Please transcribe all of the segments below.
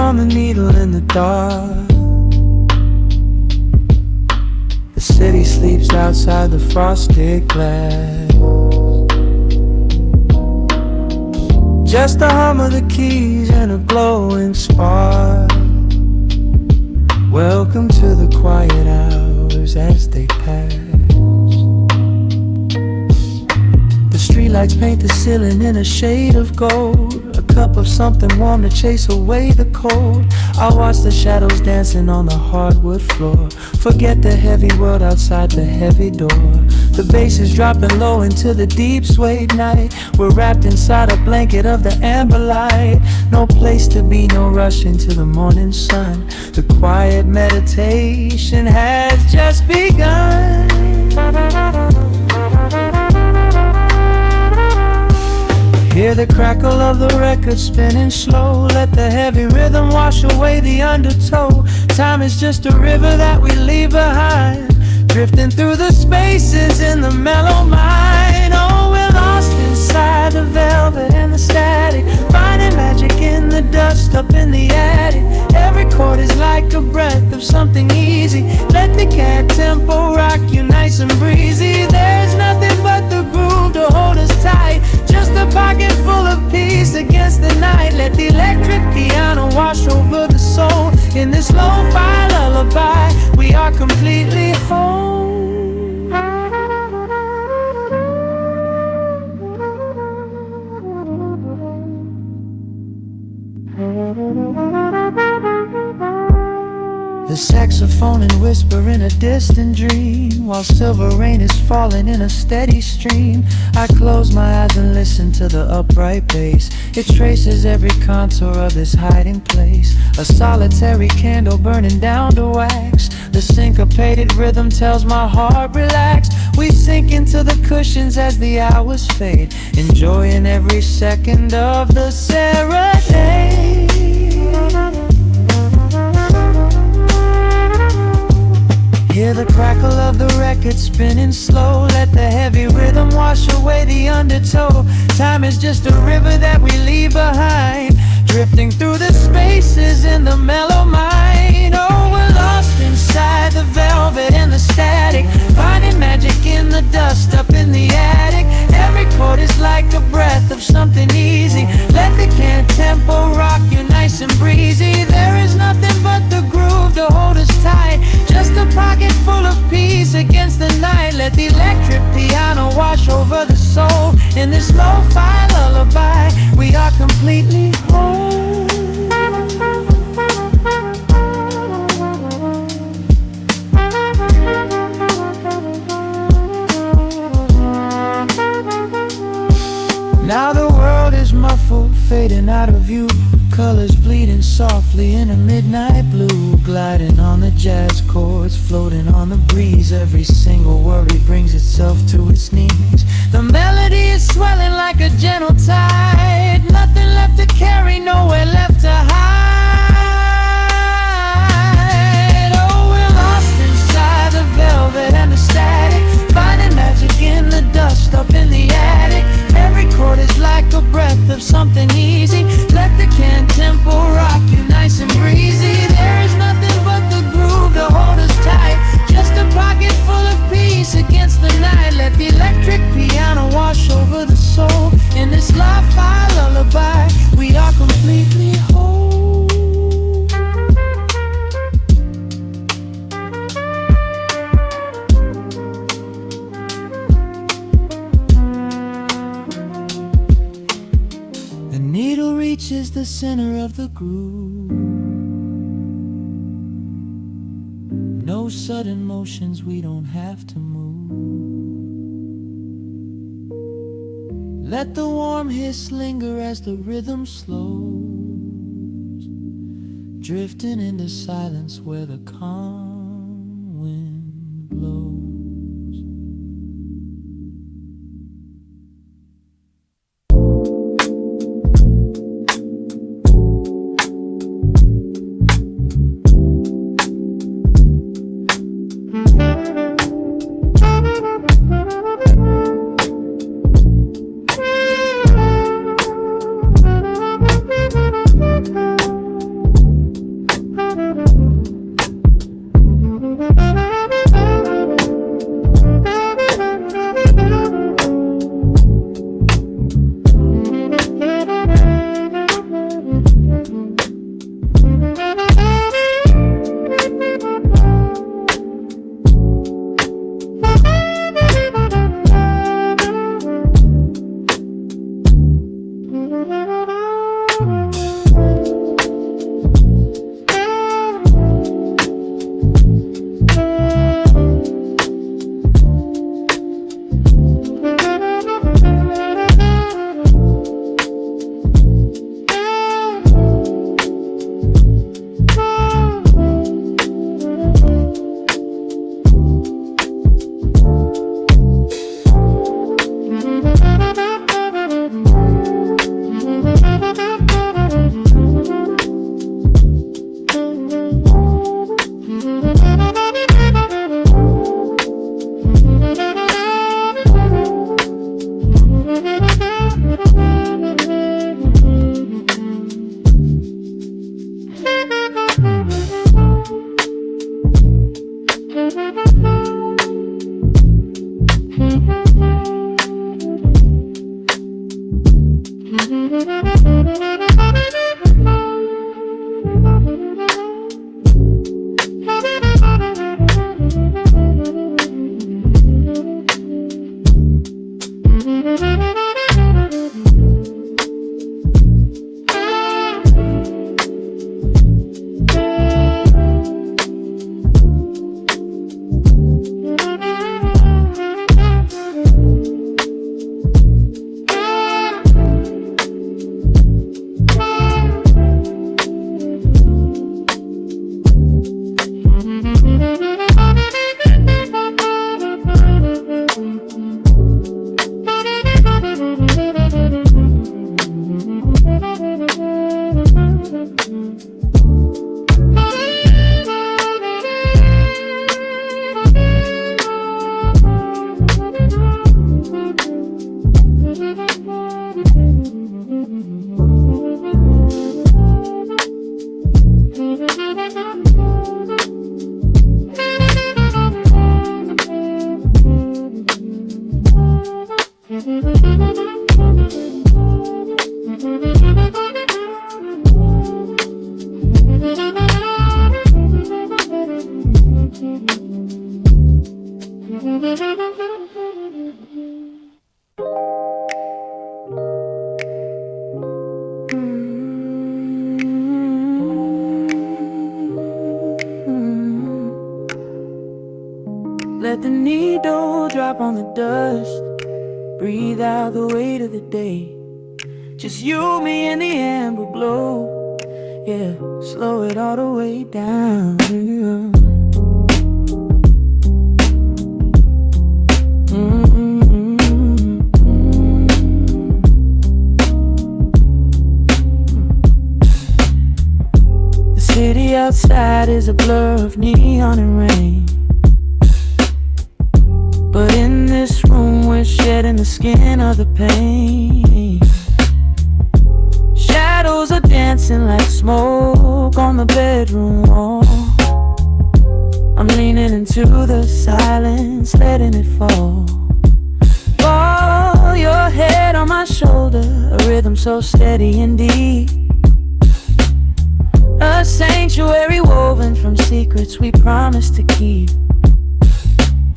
on the needle in the dark. The city sleeps outside the frosted glass. Just the hum of the keys and a glowing spark. Welcome to the quiet hours as they pass. The streetlights paint the ceiling in a shade of gold. A cup of something warm to chase away the cold. I watch the shadows dancing on the hardwood floor. Forget the heavy world outside the heavy door. The bass is dropping low into the deep swayed night. We're wrapped inside a blanket of the amber light. No place to be, no rush into the morning sun. The quiet meditation has just begun. Hear the crackle of the record spinning slow. Let the heavy rhythm wash away the undertow. Time is just a river that we leave behind, drifting through the spaces in the mellow mind. Oh, we're lost inside the velvet and the static, finding magic in the dust up in the attic. Every chord is like a breath of something easy. Let the cat tempo rock you nice and breezy. There's nothing but the groove to hold us tight. Just a pocket full of peace against the night. Let the electric piano wash over the soul. In this lo-fi lullaby, we are completely whole. The saxophone and whisper in a distant dream, while silver rain is falling in a steady stream. I close my eyes and listen to the upright bass. It traces every contour of this hiding place. A solitary candle burning down to wax. The syncopated rhythm tells my heart relax. We sink into the cushions as the hours fade, enjoying every second of the serenade. Hear the crackle of the record spinning slow. Let the heavy rhythm wash away the undertow. Time is just a river that we leave behind, drifting through the spaces in the mellow mind. Oh, we're lost inside the velvet and the static, finding magic in the dust up in the attic. Every chord is like a breath of something easy. Let the can tempo rock you nice and breezy. There is nothing but the groove to hold us tight. Just a pocket full of peace against the night. Let the electric piano wash over the soul. In this lo-fi lullaby, we are completely whole. Now the world is muffled, fading out of view. Colors bleeding softly in a midnight blue, gliding on the jazz chords, floating on the breeze. Every single worry brings itself to its knees. The melody is swelling like a gentle tide. Nothing left to carry, nowhere left to hide. Oh, we're lost inside the velvet and the static, finding magic in the dust up in the attic. Every chord is like a breath of something easy. Let the can tempo rock you nice and breezy. There is nothing but the groove to hold us tight. Just a pocket full of peace against the night. Let the electric piano wash over the soul. In this lo-fi lullaby, we are completely whole. Reaches the center of the groove. No sudden motions, we don't have to move. Let the warm hiss linger as the rhythm slows, drifting into silence where the calm wind blows. let the needle drop on the dust. Breathe out the weight of the day. Just you, me, and the amber glow. Yeah, slow it all the way down. The city outside is a blur of neon and rain, but in this room we're shedding the skin of the pain. Shadows are dancing like smoke on the bedroom wall. I'm leaning into the silence, letting it fall. Fall your head on my shoulder, a rhythm so steady and deep. A sanctuary woven from secrets we promised to keep.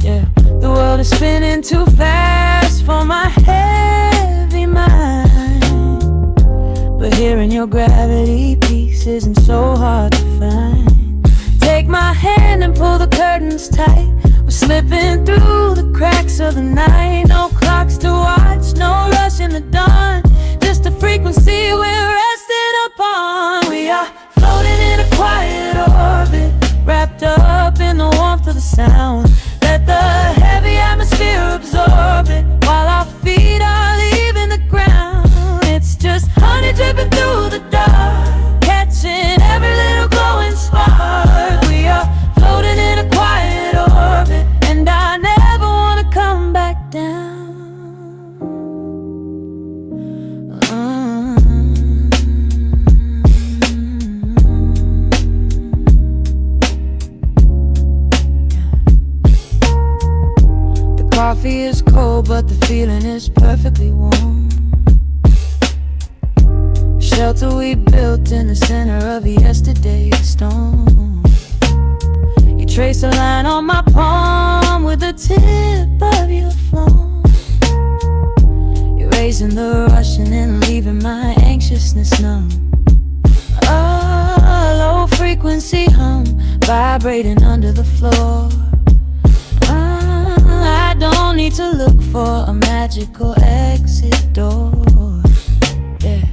Yeah, the world is spinning too fast for my heavy mind, but hearing your gravity piece isn't so hard to find. Take my hand and pull the curtains tight. We're slipping through the cracks of the night. No clocks to watch, no rush in the dawn. Just a frequency we're resting upon. We are floating in a quiet orbit, wrapped up in the warmth of the sound. Let the heavy atmosphere absorb it, while our feet are leaving the ground. It's just honey dripping through the dark, catching every little glowing spark. We are floating in a quiet orbit, and I never want to come back down. The coffee is cold, but the feeling is perfectly warm. Shelter we built in the center of yesterday's storm. You trace a line on my palm with the tip of your phone, erasing the rush and then leaving my anxiousness numb. A low frequency hum vibrating under the floor. I don't need to look for a magical exit door. Yeah,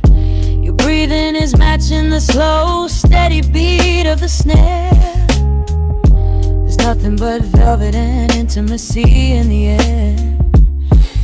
your breathing is matching the slow, steady beat of the snare. There's nothing but velvet and intimacy in the air.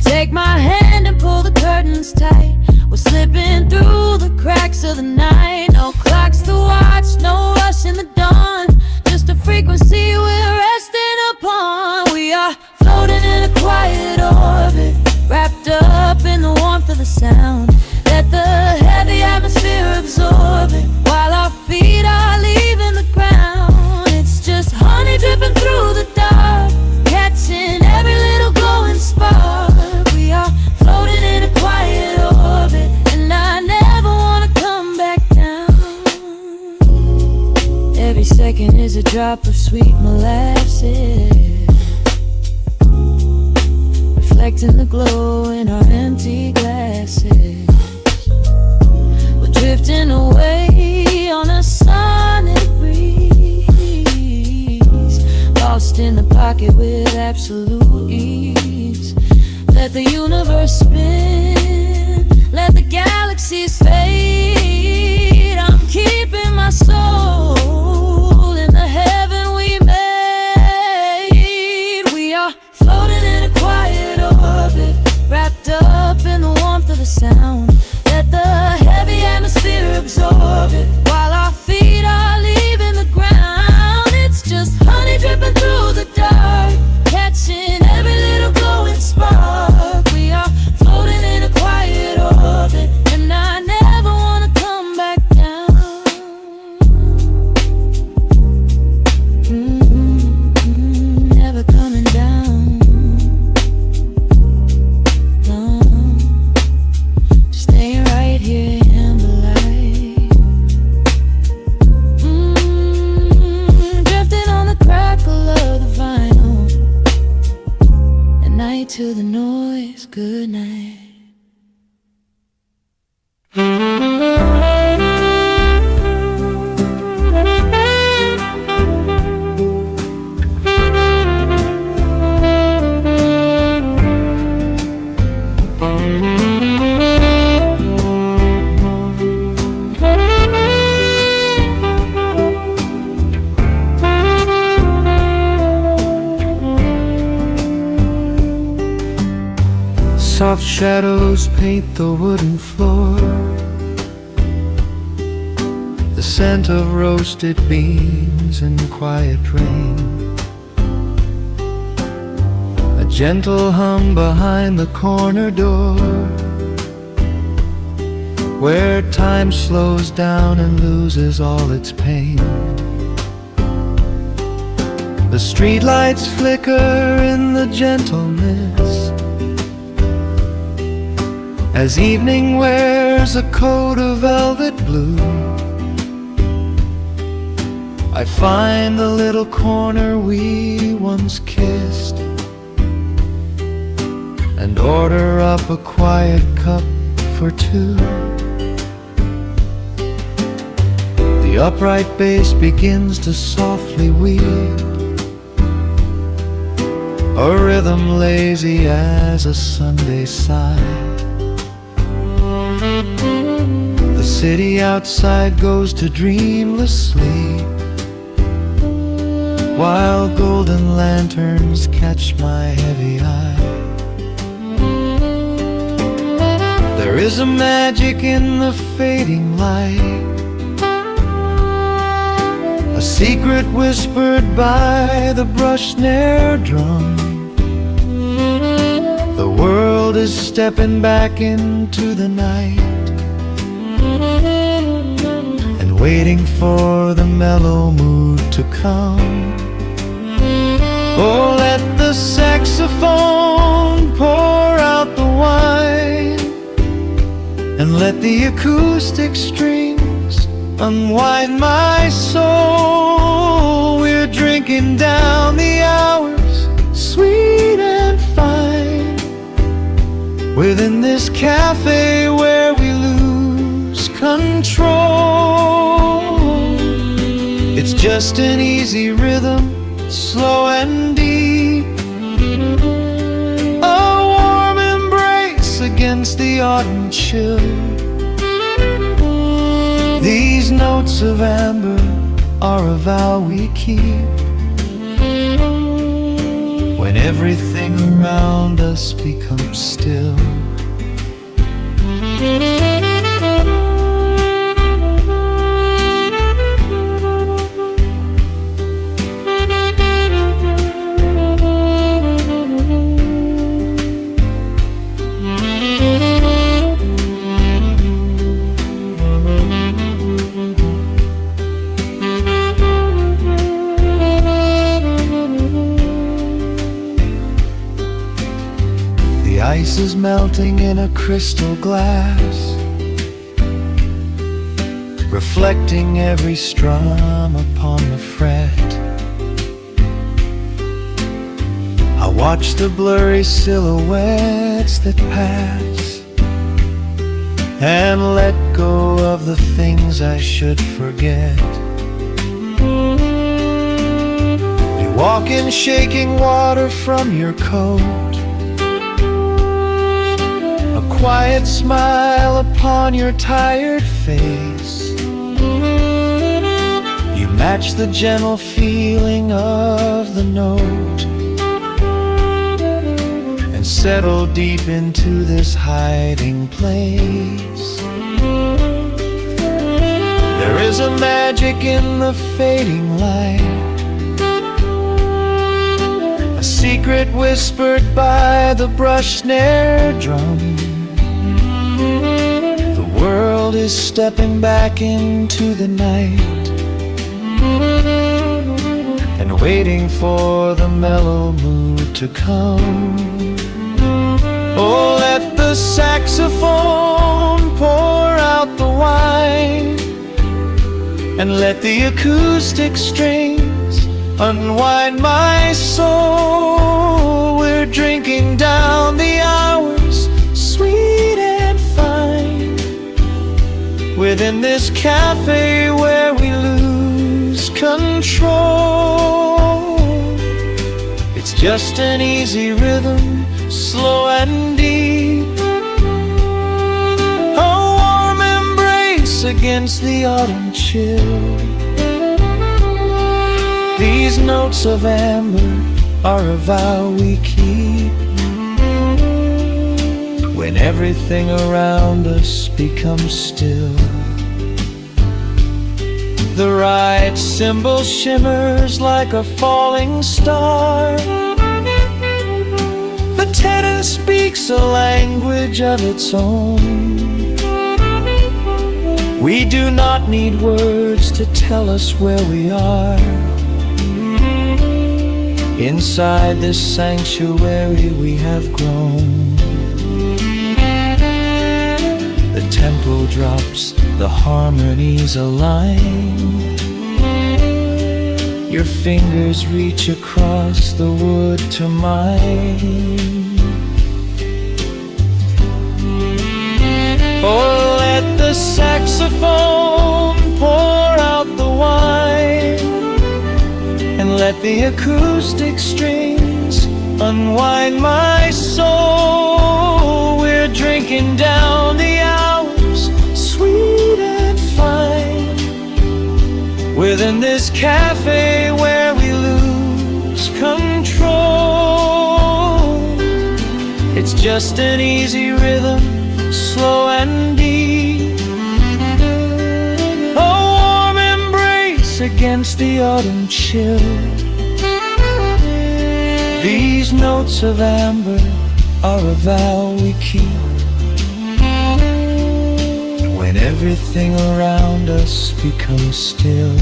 Take my hand and pull the curtains tight. We're slipping through the cracks of the night. No clocks to watch, no rush in the dawn. Just a frequency we're resting upon. We are floating in a quiet orbit, wrapped up in the warmth of the sound. Let the heavy atmosphere absorb it, while our feet are leaving the ground. It's just honey dripping through the dark, catching every little glowing spark. We are floating in a quiet orbit, and I never want to come back down. Every second is a drop of sweet molasses, reflecting the glow in our empty glasses. We're drifting away on a sonic breeze, lost in the pocket with absolute ease. Let the universe spin, let the galaxies fade. I'm keeping my soul in the heaven we made. We are floating in a quiet orbit, wrapped up in the warmth of the sound. Let the heavy atmosphere absorb it, while our feet are leaving the ground. It's just honey dripping through the dark, catching every little glowing spark. We are floating in a quiet orbit, and I never want to come back down. Never coming down. No, staying right here in the light. Drifting on the crackle of the vinyl. At night to the noise, good night. Soft shadows paint the wooden floor, the scent of roasted beans and quiet rain, a gentle hum behind the corner door, where time slows down and loses all its pain. The streetlights flicker in the gentle mist, as evening wears a coat of velvet blue. I find the little corner we once kissed, and order up a quiet cup for two. The upright bass begins to softly weep, a rhythm lazy as a Sunday sigh. The city outside goes to dreamless sleep, while golden lanterns catch my heavy eye. There is a magic in the fading light, a secret whispered by the brush snare drum. The world is stepping back into the night, and waiting for the mellow mood to come. Oh, let the saxophone pour out the wine, and let the acoustic strings unwind my soul. We're drinking down the hours, sweet and fine, within this cafe where we lose control. It's just an easy rhythm, slow and deep, a warm embrace against the autumn chill. These notes of amber are a vow we keep, when everything around us becomes still. The ice is melting in a crystal glass, reflecting every strum upon the fret. I watch the blurry silhouettes that pass, and let go of the things I should forget. You walk in shaking water from your coat, a quiet smile upon your tired face. You match the gentle feeling of the note, and settle deep into this hiding place. There is a magic in the fading light, a secret whispered by the brush snare drum. The world is stepping back into the night, and waiting for the mellow mood to come. Oh, let the saxophone pour out the wine, and let the acoustic strings unwind my soul. We're drinking down the hours, sweet and fine, within this cafe where we lose control. It's just an easy rhythm, slow and deep, a warm embrace against the autumn chill. These notes of amber are a vow we keep, when everything around us becomes still. The right cymbal shimmers like a falling star. The tenor speaks a language of its own. We do not need words to tell us where we are. Inside this sanctuary we have grown. The tempo drops, the harmonies align. Your fingers reach across the wood to mine. Oh, let the saxophone pour out the wine, and let the acoustic strings unwind my soul. We're drinking down the hours, sweet and fine, within this cafe where we lose control. It's just an easy rhythm, slow and deep, a warm embrace against the autumn chill. These notes of amber are a vow we keep when everything around us becomes still.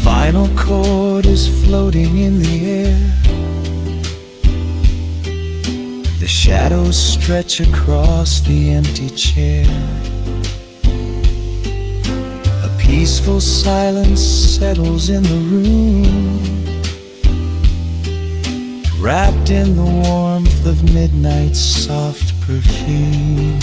Final chord is floating in the air. The shadows stretch across the empty chair. A peaceful silence settles in the room, wrapped in the warmth of midnight's soft perfume.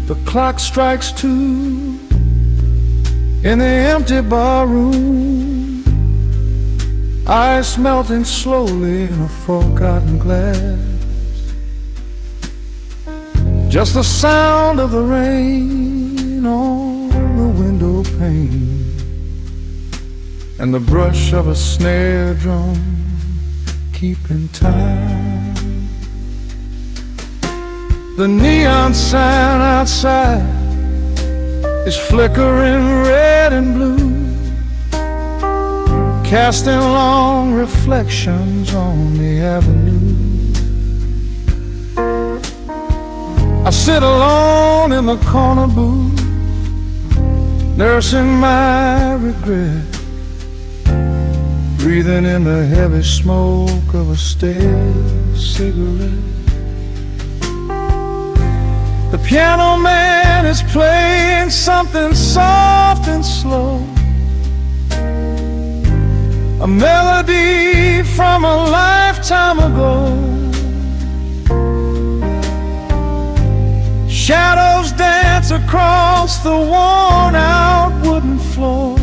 The clock strikes 2 in the empty bar room, ice melting slowly in a forgotten glass. Just the sound of the rain on the window pane, and the brush of a snare drum keeping time. The neon sign outside is flickering red and blue, casting long reflections on the avenue. I sit alone in the corner booth, nursing my regret, breathing in the heavy smoke of a stale cigarette. The piano man is playing something soft and slow, a melody from a lifetime ago. Shadows dance across the worn-out wooden floor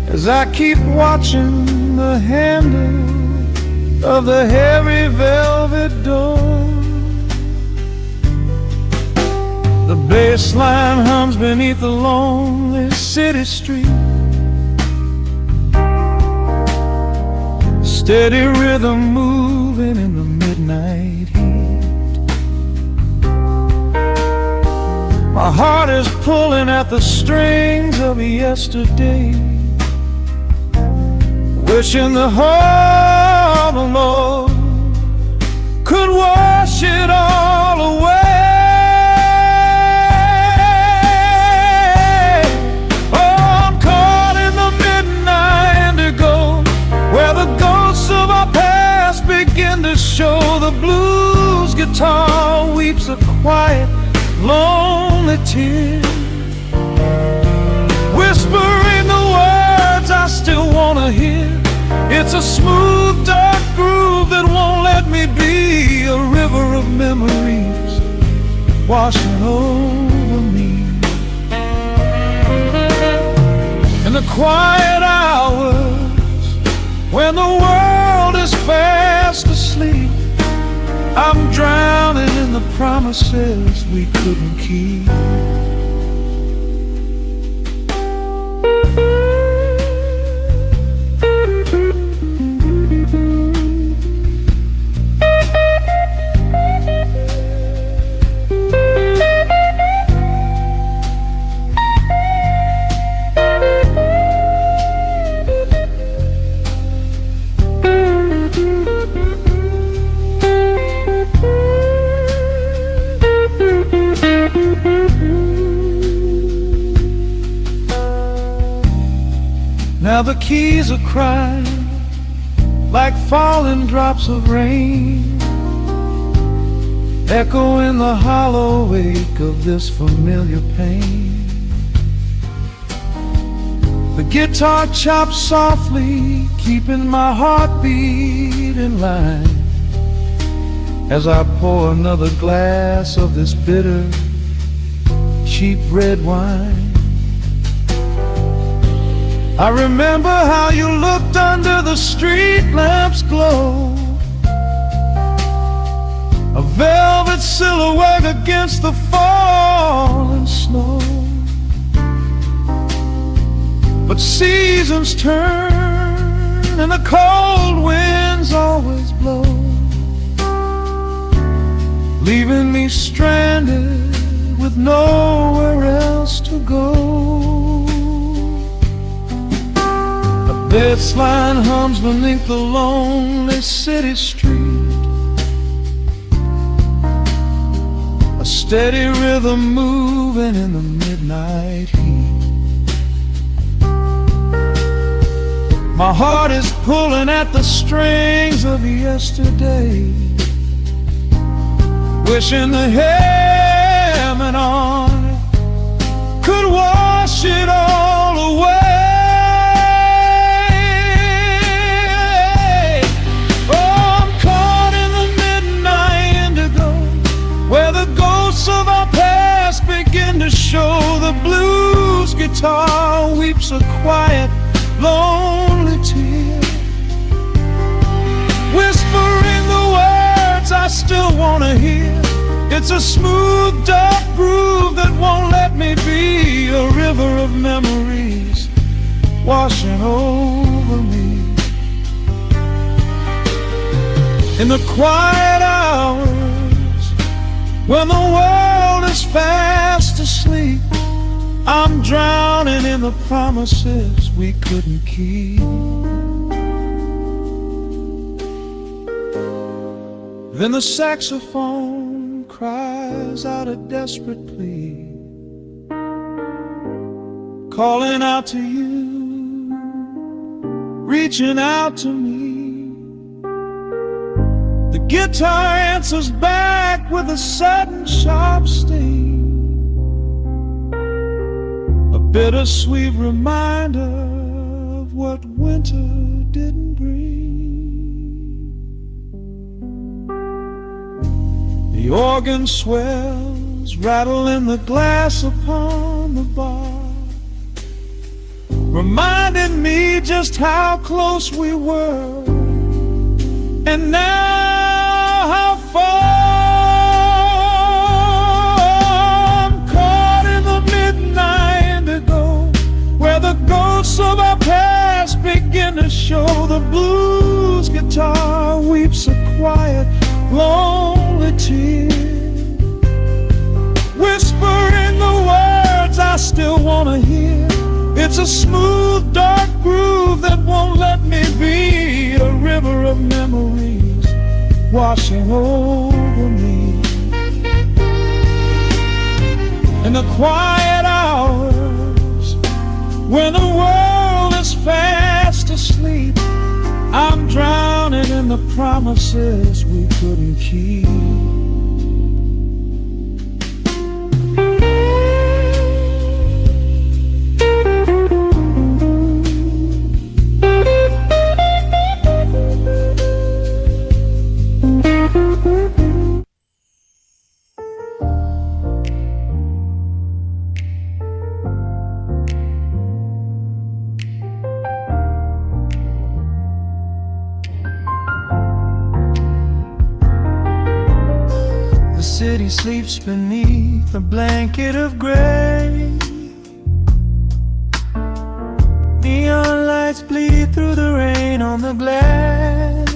as I keep watching the handle of the heavy velvet door. The bass line hums beneath the lonely city street, steady rhythm moving in the midnight heat. My heart is pulling at the strings of yesterday, wishing the heart alone could wash it all away. Oh, I'm caught in the midnight indigo, where the ghosts of our past begin to show. The blues guitar weeps a quiet, lonely tear, whispering the words I still wanna hear. It's a smooth, dark groove that won't let me be, a river of memories washing over me. In the quiet hours, when the world is fast asleep, I'm drowning in the promises we couldn't keep. Now the keys are crying like falling drops of rain, echo in the hollow wake of this familiar pain. The guitar chops softly, keeping my heartbeat in line, as I pour another glass of this bitter, cheap red wine. I remember how you looked under the street lamp's glow, a velvet silhouette against the falling snow. But seasons turn and the cold winds always blow, leaving me stranded with nowhere else to go. This line hums beneath the lonely city street, a steady rhythm moving in the midnight heat. My heart is pulling at the strings of yesterday, wishing the hammering on it could wash it all away. Of our past begin to show. The blues guitar weeps a quiet, lonely tear, whispering the words I still want to hear. It's a smooth, dark groove that won't let me be, a river of memories washing over me. In the quiet hours, when the world is fast asleep, I'm drowning in the promises we couldn't keep. Then the saxophone cries out a desperate plea, calling out to you, reaching out to me. The guitar answers back with a sudden sharp sting, a bittersweet reminder of what winter didn't bring. The organ swells, rattling the glass upon the bar, reminding me just how close we were, and now how far. I'm caught in the midnight indigo, where the ghosts of our past begin to show. The blues guitar weeps a quiet, lonely tear, whispering the words I still want to hear. It's a smooth, dark groove that won't let me be, of memories washing over me. In the quiet hours when the world is fast asleep, I'm drowning in the promises we couldn't keep. The city sleeps beneath a blanket of gray. Neon lights bleed through the rain on the glass.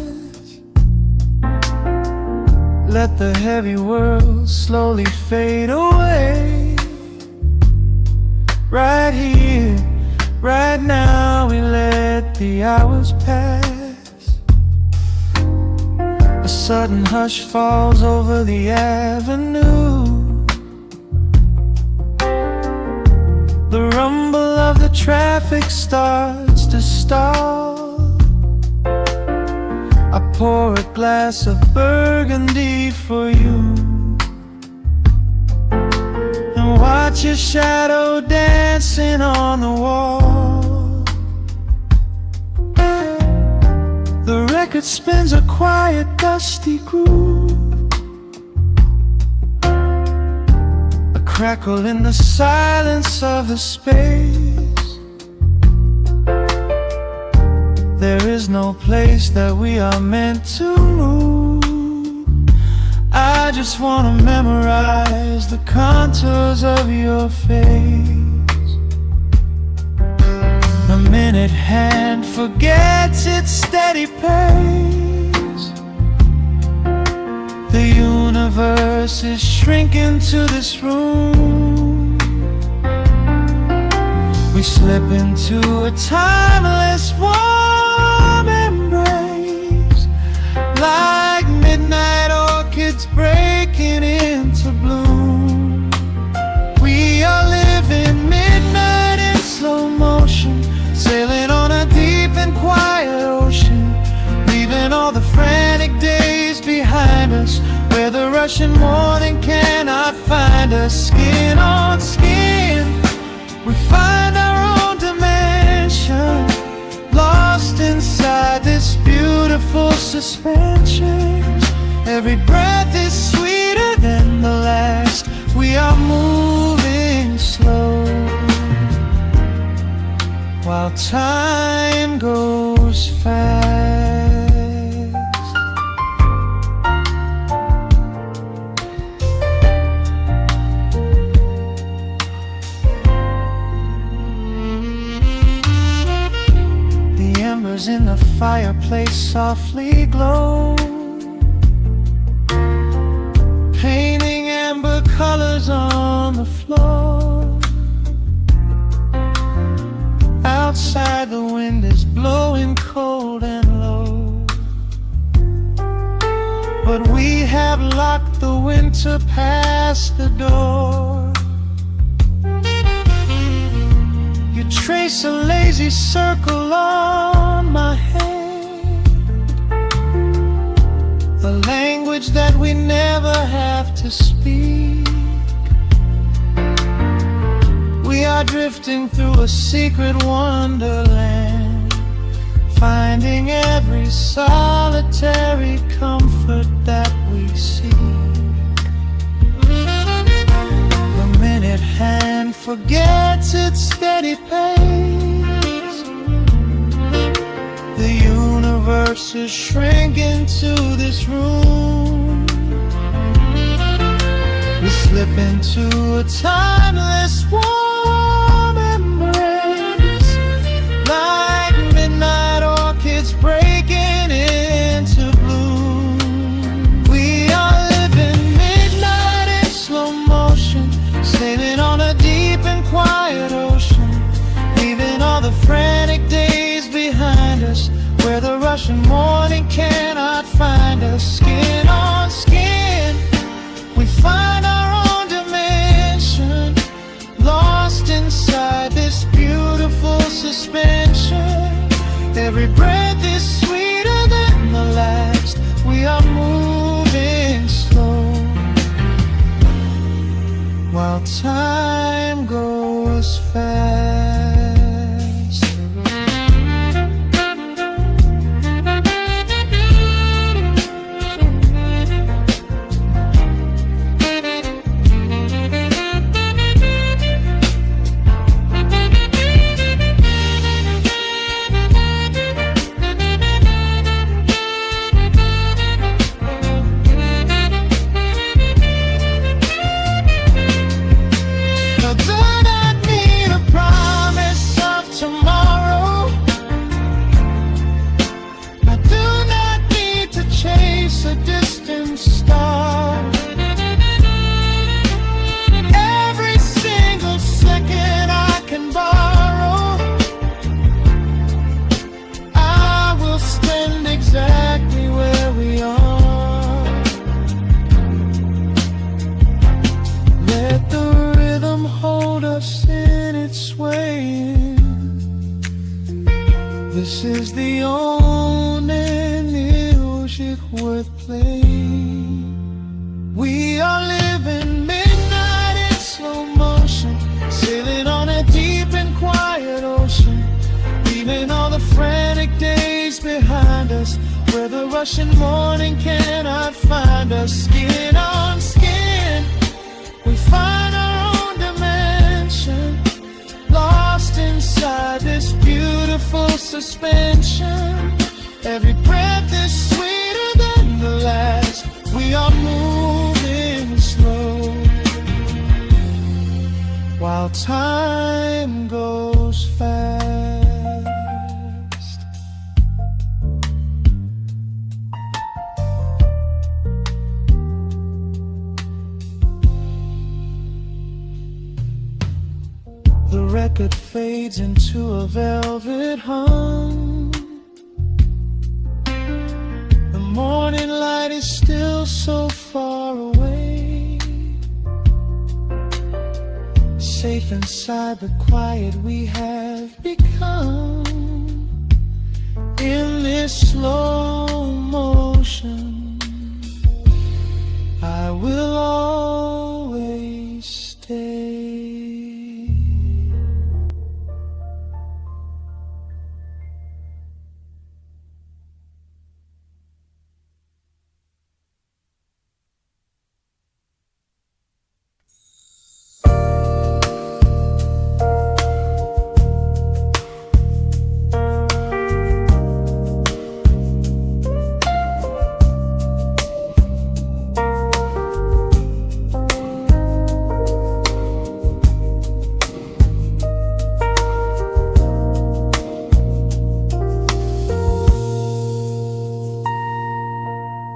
Let the heavy world slowly fade away. Right here, right now, we let the hours pass. A sudden hush falls over the avenue. The rumble of the traffic starts to stall. I pour a glass of burgundy for you and watch your shadow dancing on the wall. The record spins a quiet, dusty groove. A crackle in the silence of the space. There is no place that we are meant to move. I just wanna memorize the contours of your face. The minute hand forgets its steady pace. The universe is shrinking to this room. We slip into a timeless warm embrace, like midnight orchids breaking into bloom. We are living midnight in slow motion, sailing on a deep and quiet ocean, leaving all the frantic days behind us, where the rushing morning cannot find us. Skin on skin, we find our own dimension, lost inside this beautiful suspension. Every breath is sweeter than the last. We are moving slow, while time goes fast. The embers in the fireplace softly glow, painting amber colors on the floor. Outside the wind is blowing cold and low, but we have locked the winter past the door. You trace a lazy circle on my hand, a language that we never have to speak. We are drifting through a secret wonderland, finding every solitary comfort that we seek. The minute hand forgets its steady pace. The universe is shrinking to this room. We slip into a timeless warm embrace, like midnight orchids breaking into bloom. We are living midnight in slow motion, sailing on a deep and quiet ocean, leaving all the frantic days behind us, where the rushing morning cannot find us. Skin on skin, we find our own dimension, lost inside this beautiful suspension. Every breath is sweeter than the last. We are moving slow, while time goes fast. A distant star, every single second I can borrow, I will spend exactly where we are. Let the rhythm hold us in its swaying. This is the only music worth playing. We are living midnight in slow motion, sailing on a deep and quiet ocean, leaving all the frantic days behind us, where the rushing morning cannot find us. Skin on skin, we find our own dimension, lost inside this beautiful suspension. Every breath is sweeter than the last. We are moving slow, while time goes fast. The record fades into a velvet hum. Morning light is still so far away, safe inside the quiet we have become. In this slow motion, I will always stay.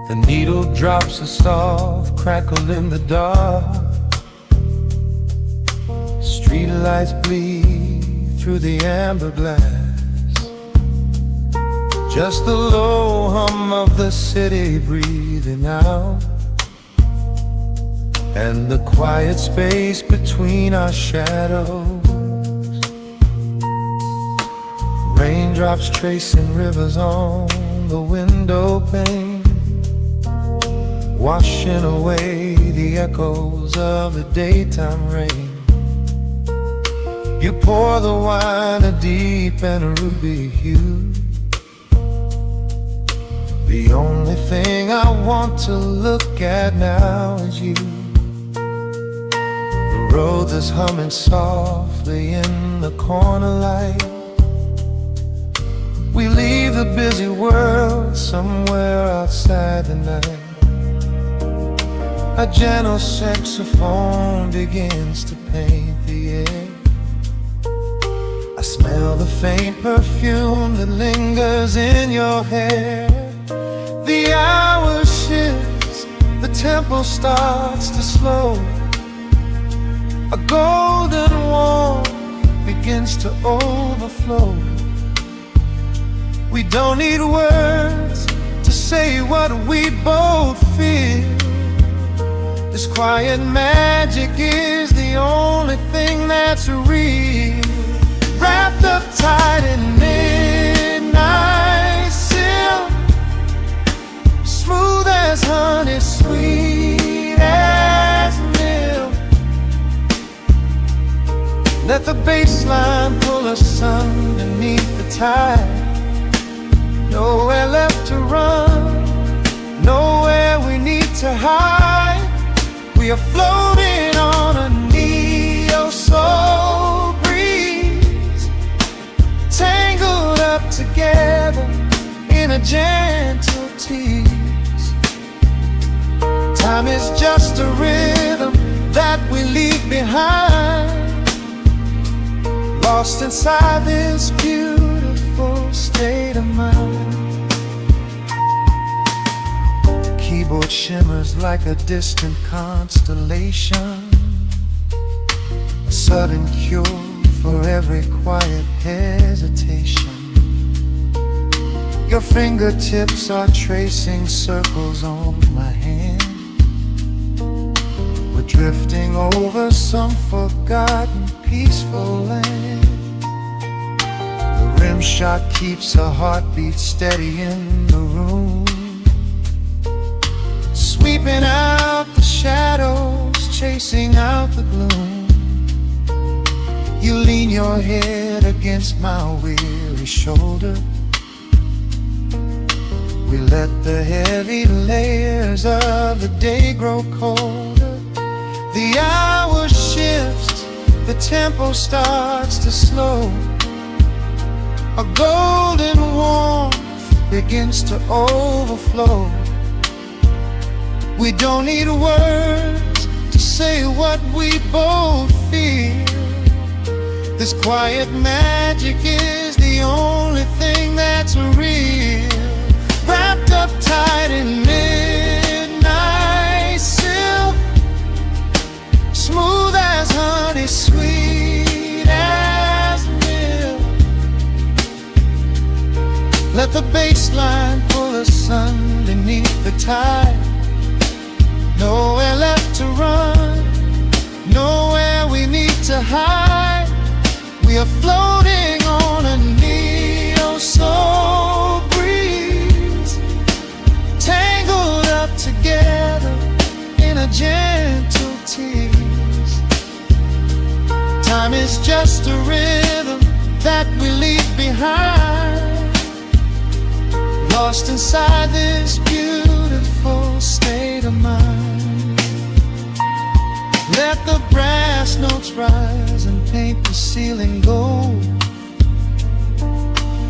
The needle drops a soft crackle in the dark. Street lights bleed through the amber glass. Just the low hum of the city breathing out, and the quiet space between our shadows. Raindrops tracing rivers on the window pane, washing away the echoes of the daytime rain. You pour the wine a deep and a ruby hue. The only thing I want to look at now is you. The road that's humming softly in the corner light. We leave the busy world somewhere outside the night. A gentle saxophone begins to paint the air. I smell the faint perfume that lingers in your hair. The hour shifts, the tempo starts to slow. A golden warmth begins to overflow. We don't need words to say what we both feel. This quiet magic is the only thing that's real. Wrapped up tight in midnight silk, smooth as honey, sweet as milk. Let the bassline pull us underneath the tide. Nowhere left to run, nowhere we need to hide. We are floating on a neo-soul breeze, tangled up together in a gentle tease. Time is just a rhythm that we leave behind, lost inside this beautiful state of mind. The keyboard shimmers like a distant constellation, a sudden cure for every quiet hesitation. Your fingertips are tracing circles on my hand. We're drifting over some forgotten peaceful land. The rim shot keeps a heartbeat steady in the room, sweeping out the shadows, chasing out the gloom. You lean your head against my weary shoulder. We let the heavy layers of the day grow colder. The hour shifts, the tempo starts to slow. A golden warmth begins to overflow. We don't need words to say what we both feel. This quiet magic is the only thing that's real. Wrapped up tight in midnight silk, smooth as honey, sweet as milk. Let the bassline pull us underneath the tide. Nowhere left to run, nowhere we need to hide. We are floating on a neo-soul breeze, tangled up together in a gentle tease. Time is just a rhythm that we leave behind, lost inside this beautiful state of mind. Let the brass notes rise and paint the ceiling gold.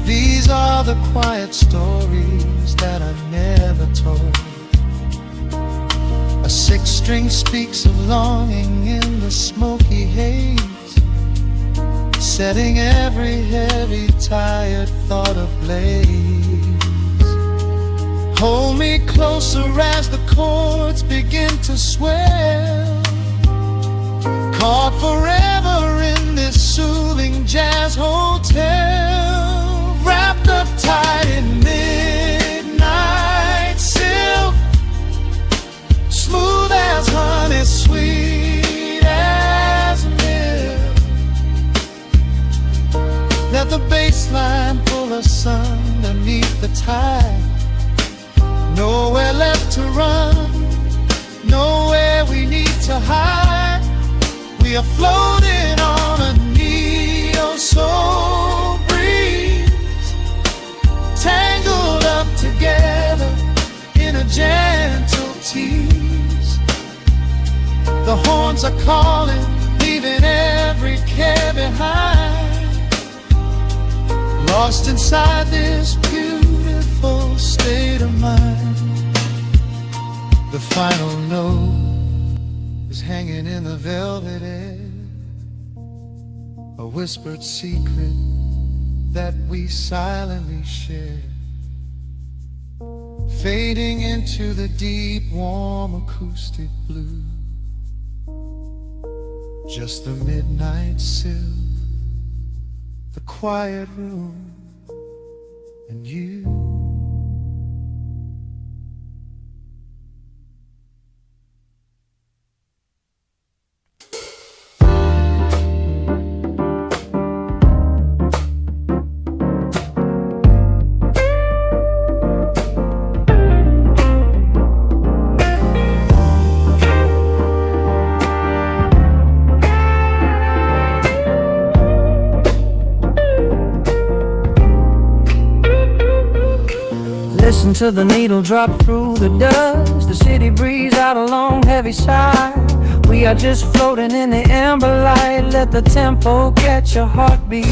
These are the quiet stories that I never told. A sixth string speaks of longing in the smoky haze, setting every heavy, tired thought ablaze. Hold me closer as the chords begin to swell, caught forever in this soothing jazz hotel. Wrapped up tight in midnight silk, smooth as honey, sweet as milk. Let the bassline pull us underneath the tide. Nowhere left to run, nowhere we need to hide. We are floating on a neo-soul breeze, tangled up together in a gentle tease. The horns are calling, leaving every care behind, lost inside this beautiful state of mind. The final note is hanging in the velvet air, a whispered secret that we silently share, fading into the deep, warm acoustic blue. Just the midnight silk, the quiet room, and you. Listen to the needle drop through the dust. The city breathes out a long heavy sigh. We are just floating in the amber light. Let the tempo catch your heartbeat.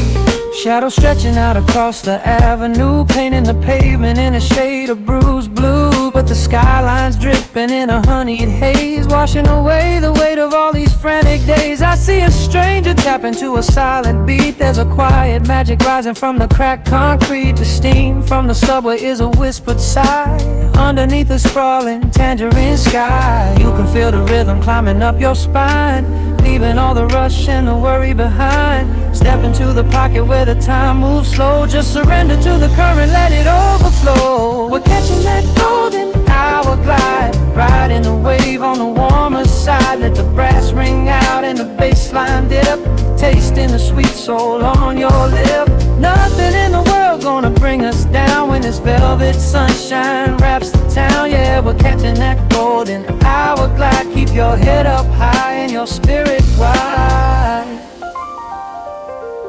Shadows stretching out across the avenue, painting the pavement in a shade of bruised blue. But the skyline's dripping in a honeyed haze, washing away the weight of all these frantic days. I see a stranger tap into a silent beat. There's a quiet magic rising from the cracked concrete. The steam from the subway is a whispered sigh underneath the sprawling tangerine sky. You can feel the rhythm climbing up your spine, leaving all the rush and the worry behind. Step into the pocket where the time moves slow. Just surrender to the current, let it overflow. We're catching that golden hour glide, riding the wave on the warmer side. Let the brass ring out and the bass line dip, tasting the sweet soul on your lip. Nothing in the world gonna bring us down when this velvet sunshine wraps the town. Yeah, we're catching that golden hour glide. Keep your head up high and your spirit wide.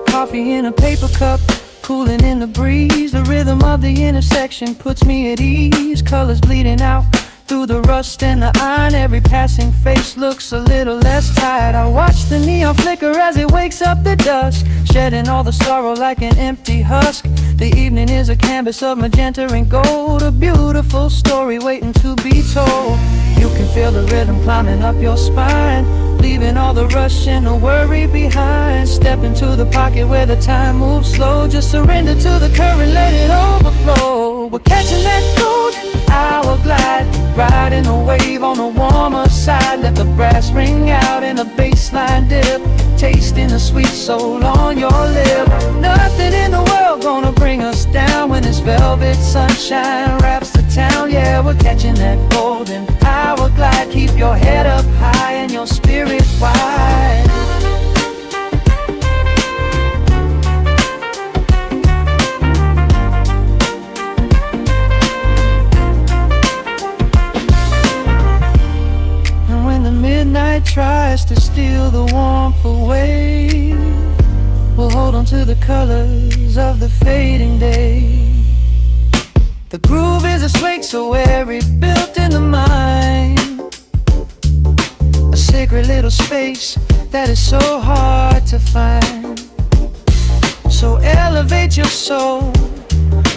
Coffee in a paper cup, cooling in the breeze. The rhythm of the intersection puts me at ease. Colors bleeding out through the rust and the iron. Every passing face looks a little less tired. I watch the neon flicker as it wakes up the dusk, shedding all the sorrow like an empty husk. The evening is a canvas of magenta and gold, a beautiful story waiting to be told. You can feel the rhythm climbing up your spine, leaving all the rush and the worry behind. Step into the pocket where the time moves slow. Just surrender to the current, let it overflow. We're catching that golden hour glide, riding a wave on the warmer side. Let the brass ring out and the bass line dip, tasting the sweet soul on your lip. Nothing in the world gonna bring us down when this velvet sunshine wraps the town. Yeah, we're catching that golden hour glide. Keep your head up high and your spirit wide. And when the midnight tries to steal the warmth away, we'll hold on to the colors of the fading day. The groove is a swing so airy, built in the mind, a sacred little space that is so hard to find. So elevate your soul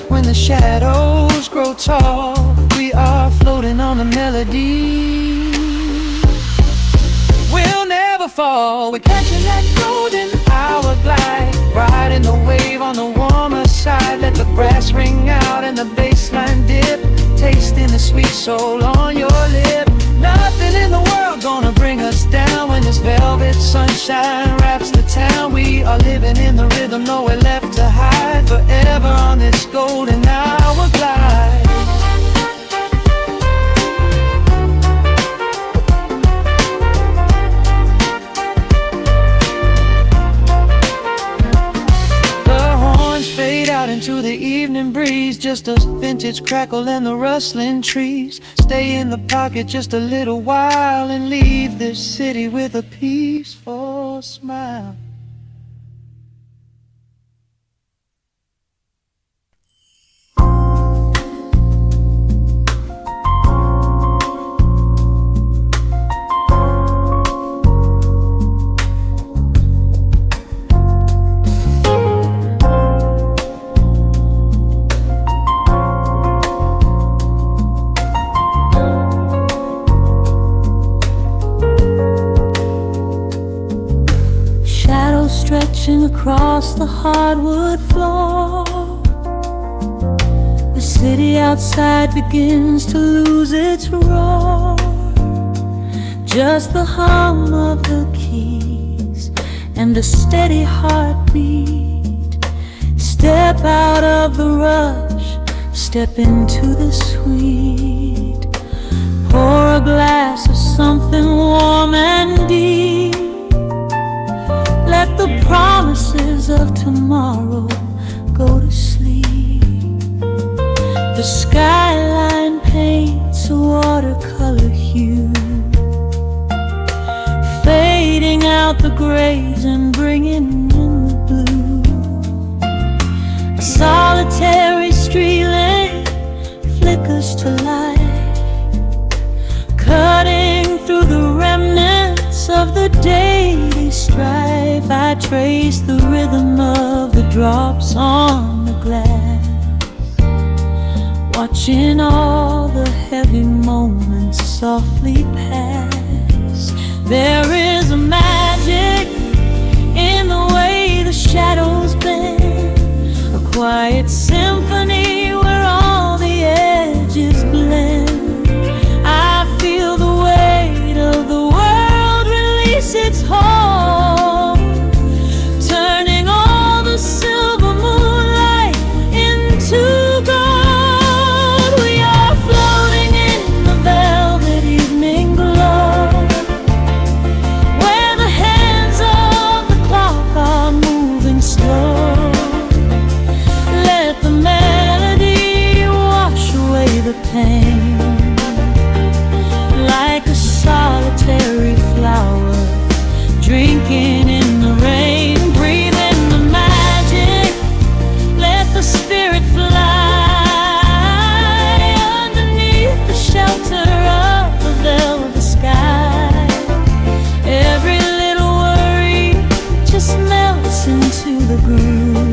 when the shadows grow tall. We are floating on the melody, we'll never fall. We're catching that golden hour glide, riding the wave on the warmer side. Let the brass ring out and the bass line dip, tasting the sweet soul on your lip. Nothing in the world gonna bring us down when this velvet sunshine wraps the town. We are living in the rhythm, nowhere left to hide, forever on this golden hour glide. Into the evening breeze, just a vintage crackle and the rustling trees. Stay in the pocket just a little while and leave this city with a peaceful smile. Stretching across the hardwood floor, the city outside begins to lose its roar. Just the hum of the keys and a steady heartbeat. Step out of the rush Step into the suite, pour a glass of something warm and deep. Let the promises of tomorrow go to sleep. The skyline paints a watercolor hue, fading out the grays and bringing in the blue. A solitary street lamp flickers to light, cutting through the remnants of the daily strife. I trace the rhythm of the drops on the glass, watching all the heavy moments softly pass. There is a magic in the way the shadows bend, a quiet symphony where all the edges blend. I feel the weight of the world release its hold, turning all the silver moonlight into gold. We are floating in the velvet evening glow, where the hands of the clock are moving slow. Let the melody wash away the pain, like a solitary flower drinking in the rain. Breathe in the magic, let the spirit fly underneath the shelter of the velvet sky. Every little worry just melts into the groove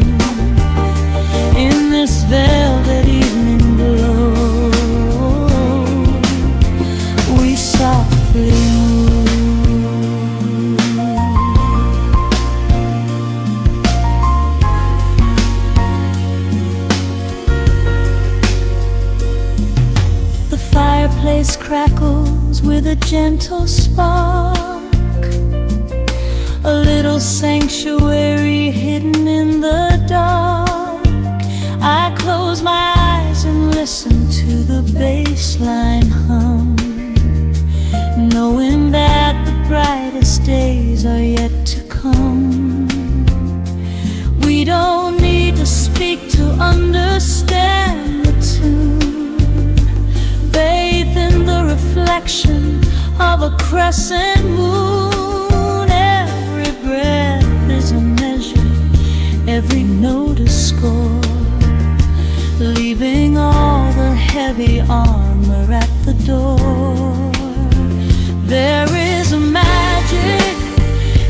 in this velvet evening glow. We softly move. The fireplace crackles with a gentle spark, a little sanctuary hidden in the dark. I close my eyes and listen to the bassline hum, knowing that the brightest days are yet to come. We don't need to speak to understand the tune, bathed in the reflection of a crescent moon. Every breath is a measure, every note a score, leaving all the heavy armor at the door. There is a magic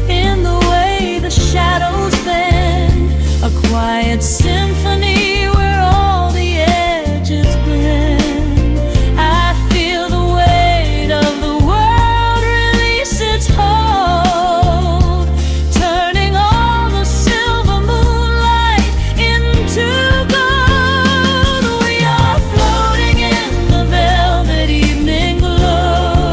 in the way the shadows bend, a quiet symphony where all the edges blend. I feel the weight of the world release its hold, turning all the silver moonlight into gold. We are floating in the velvet evening glow,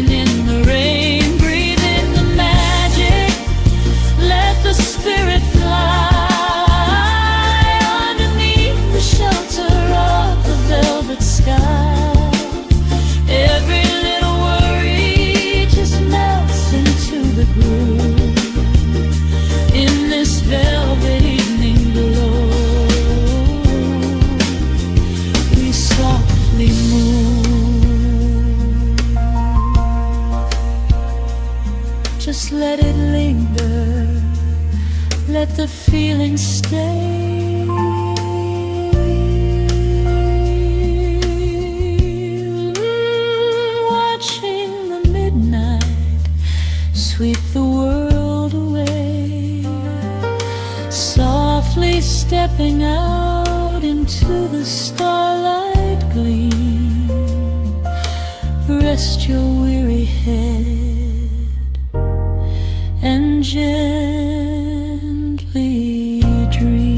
Dancing in the rain, breathe in the magic, let the spirit fly underneath the shelter of the velvet sky. Every little worry just melts into the groove in this velvet evening glow. We softly move, just let it linger, let the feeling stay. Watching the midnight sweep the world away, softly stepping out into the starlight gleam. Rest your weary head and gently dream.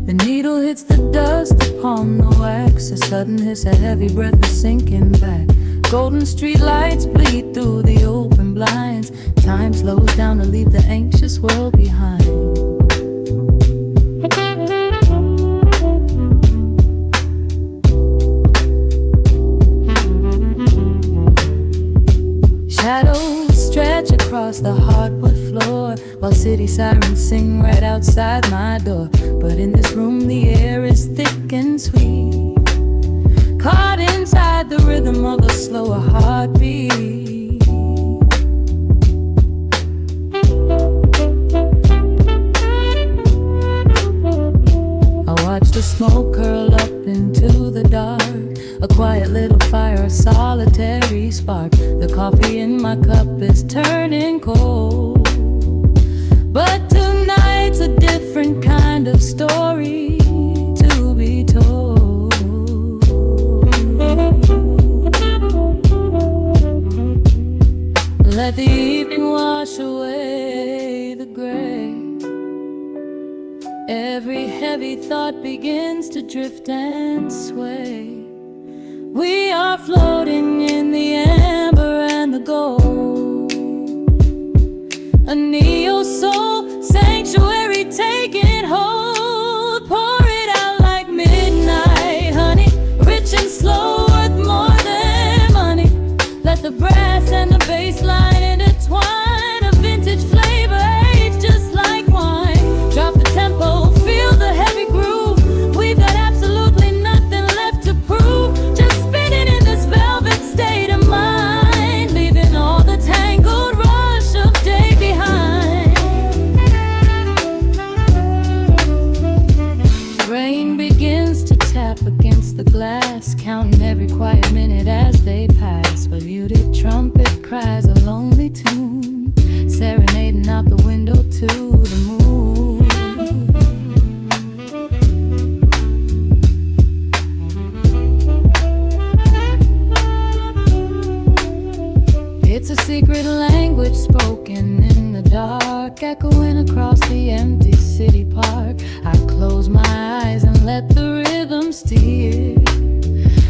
The needle hits the dust upon the wax, a sudden hiss, a heavy breath is sinking back. Golden street lights bleed through the open blinds. Time slows down to leave the anxious world behind. Shadows stretch across the hardwood floor, while city sirens sing right outside my door. But in this room the air is thick and sweet, caught inside the rhythm of a slower heartbeat. I watch the smoke curl up into the dark, a quiet little fire, a solitary spark. The coffee in my cup is turning cold, but tonight's a different kind of story to be told. Let the evening wash away the gray. Every heavy thought begins to drift and sway. We are floating in the amber and the gold, a neo-soul sanctuary taking hold. Pour it out like midnight honey, rich and slow, worth more than money. Let the brass and the bass line intertwine, a vintage flavor aged just like wine. Drop the tempo, feel the heavy groove. We've got absolutely nothing left to prove, just spinning in this velvet state of mind, leaving all the tangled rush of day behind. Rain begins to tap against the glass, counting every quiet minute as they pass. A muted trumpet cries a lonely tune, serenading out the window to the moon. It's a secret language spoken in the dark, echoing across the empty city park. I close my eyes and let the rhythm steer.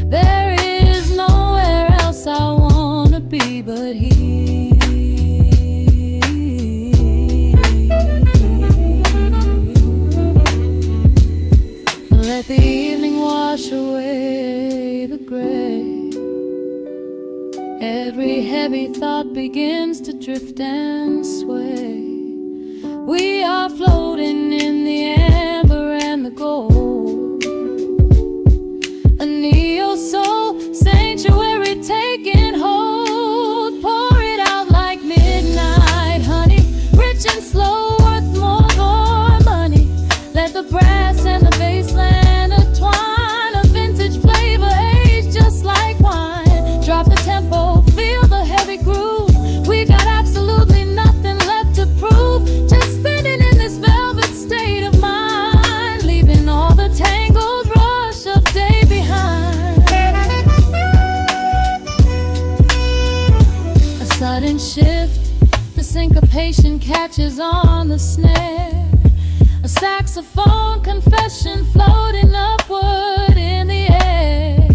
There is nowhere else I wanna be but here. Let the evening wash away the gray. Every heavy thought begins to drift and sway. We are floating in the amber and the gold, a neo-soul sanctuary taking hold. Pour it out like midnight honey, rich musician catches on the snare, a saxophone confession floating upward in the air.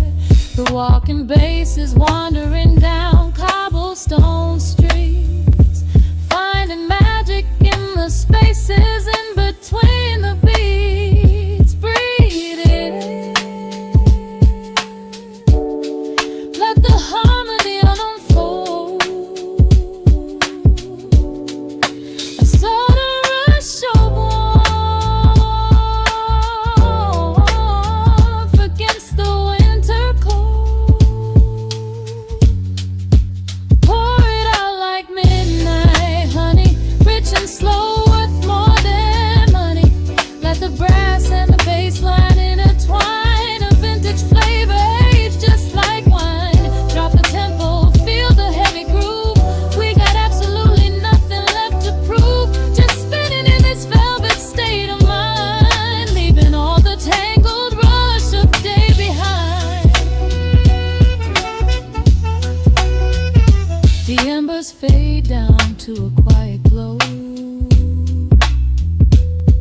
The walking bass is wandering down cobblestone streets, finding magic in the spaces in between the beats. Breathe it in, let the harmony unfold. A sudden rush of warmth against the winter cold. Pour it out like midnight honey, rich and slow, worth more than money. Let the brass and the bass line intertwine, a vintage flavor aged just like wine. Drop the tempo, feel the heavy groove. We got absolutely nothing left to prove, just spinning in this velvet state of mind, leaving all the tangled rush of day behind. The embers fade down to a quiet glow.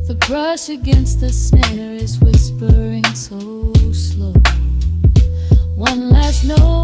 The brush against the snare is whispering so slow. One last note